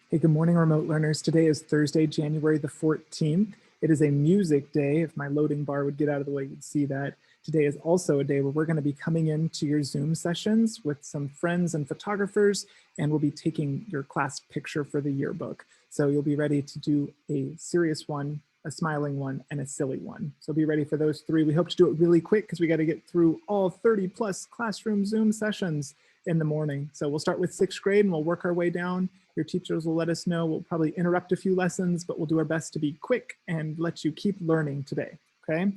Hey, good morning, remote learners. Today is Thursday, January the 14th. It is a music day. If my loading bar would get out of the way, you'd see that. Today is also a day where we're going to be coming into your Zoom sessions with some friends and photographers, and we'll be taking your class picture for the yearbook. So you'll be ready to do a serious one, a smiling one, and a silly one. So be ready for those three. We hope to do it really quick because we got to get through all 30 plus classroom Zoom sessions in the morning. So we'll start with sixth grade and we'll work our way down. Your teachers will let us know. We'll probably interrupt a few lessons, but we'll do our best to be quick and let you keep learning today, okay?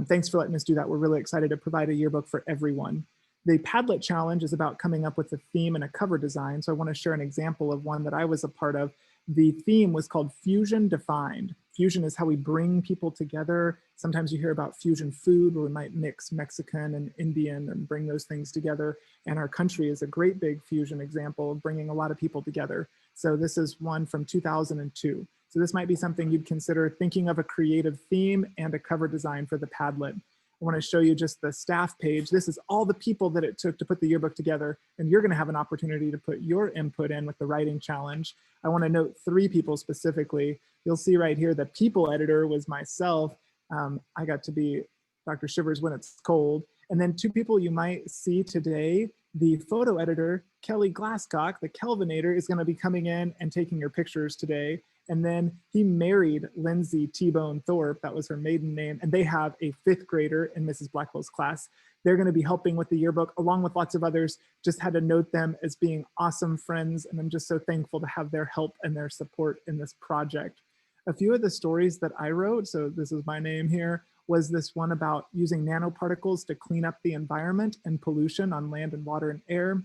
Thanks for letting us do that. We're really excited to provide a yearbook for everyone. The Padlet Challenge is about coming up with a theme and a cover design. So I want to share an example of one that I was a part of. The theme was called Fusion Defined. Fusion is how we bring people together. Sometimes you hear about fusion food where we might mix Mexican and Indian and bring those things together. And our country is a great big fusion example of bringing a lot of people together. So this is one from 2002. So this might be something you'd consider thinking of a creative theme and a cover design for the Padlet. I want to show you just the staff page. This is all the people that it took to put the yearbook together, and you're going to have an opportunity to put your input in with the writing challenge. I want to note 3 people specifically. You'll see right here the people editor was myself. I got to be Dr. Shivers when it's cold. And then 2 people you might see today. The photo editor, Kelly Glasscock, the Kelvinator, is going to be coming in and taking your pictures today. And then he married Lindsay T-Bone Thorpe, that was her maiden name, and they have a 5th grader in Mrs. Blackwell's class. They're gonna be helping with the yearbook along with lots of others. Just had to note them as being awesome friends, and I'm just so thankful to have their help and their support in this project. A few of the stories that I wrote, so this is my name here, was this one about using nanoparticles to clean up the environment and pollution on land and water and air.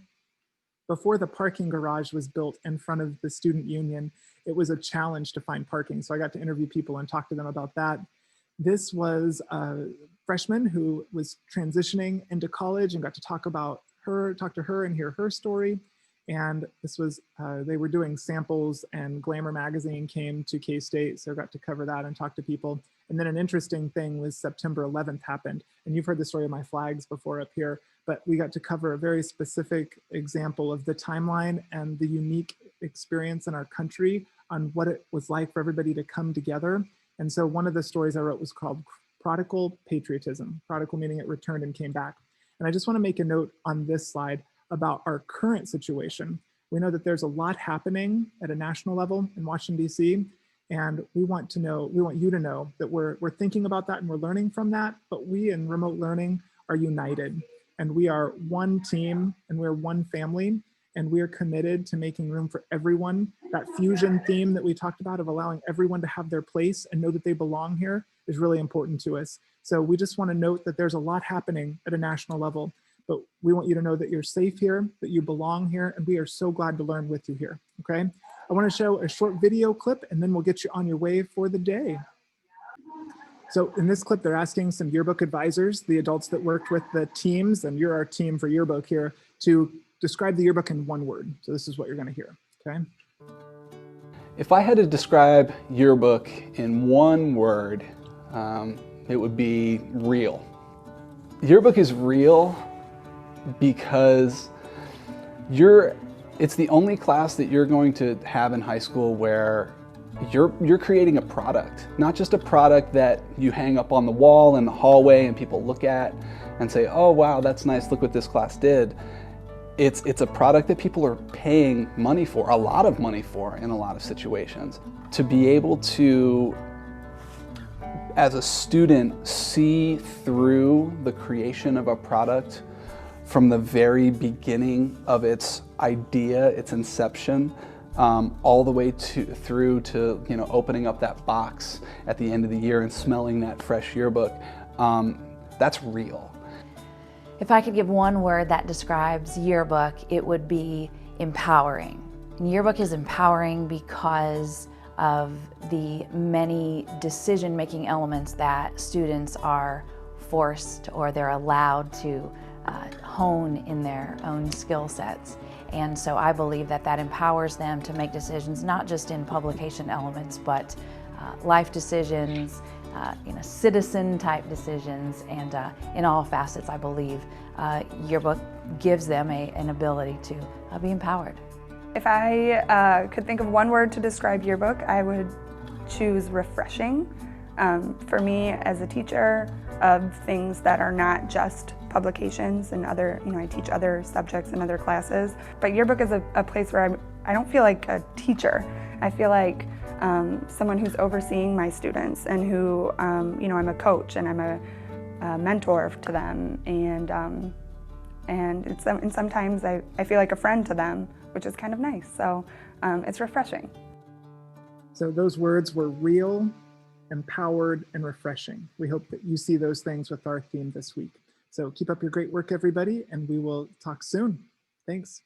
Before the parking garage was built in front of the student union, it was a challenge to find parking. So I got to interview people and talk to them about that. This was a freshman who was transitioning into college and got to talk to her and hear her story. And this was, they were doing samples and Glamour magazine came to K-State. So I got to cover that and talk to people. And then an interesting thing was September 11th happened. And you've heard the story of my flags before up here, but we got to cover a very specific example of the timeline and the unique experience in our country on what it was like for everybody to come together. And so one of the stories I wrote was called Prodigal Patriotism. Prodigal meaning it returned and came back. And I just want to make a note on this slide about our current situation. We know that there's a lot happening at a national level in Washington, D.C., and we want you to know that we're thinking about that and we're learning from that, but we in remote learning are united, and we are one team and we're one family, and we are committed to making room for everyone. That fusion theme that we talked about of allowing everyone to have their place and know that they belong here is really important to us. So we just want to note that there's a lot happening at a national level, but we want you to know that you're safe here, that you belong here, and we are so glad to learn with you here, okay? I want to show a short video clip and then we'll get you on your way for the day. So in this clip, they're asking some yearbook advisors, the adults that worked with the teams, and you're our team for yearbook here, to describe the yearbook in 1 word. So this is what you're going to hear, okay? If I had to describe yearbook in 1 word, it would be real. Yearbook is real because it's the only class that you're going to have in high school where you're creating a product, not just a product that you hang up on the wall in the hallway and people look at and say, oh wow, that's nice, look what this class did. It's a product that people are paying money for, a lot of money for in a lot of situations. To be able to, as a student, see through the creation of a product from the very beginning of its idea, its inception, all the way through to opening up that box at the end of the year and smelling that fresh yearbook, that's real. If I could give 1 word that describes yearbook, it would be empowering. And yearbook is empowering because of the many decision-making elements that students are forced or they're allowed to hone in their own skill sets. And so I believe that that empowers them to make decisions, not just in publication elements, but life decisions, citizen type decisions, and in all facets, I believe yearbook gives them an ability to be empowered. If I could think of one word to describe Yearbook, I would choose refreshing. For me as a teacher of things that are not just publications and other, I teach other subjects and other classes, but Yearbook is a place where I don't feel like a teacher. I feel like someone who's overseeing my students and who, I'm a coach and I'm a mentor to them, and sometimes I feel like a friend to them, which is kind of nice. So it's refreshing. So those words were real, empowered, and refreshing. We hope that you see those things with our theme this week. So keep up your great work, everybody, and we will talk soon. Thanks.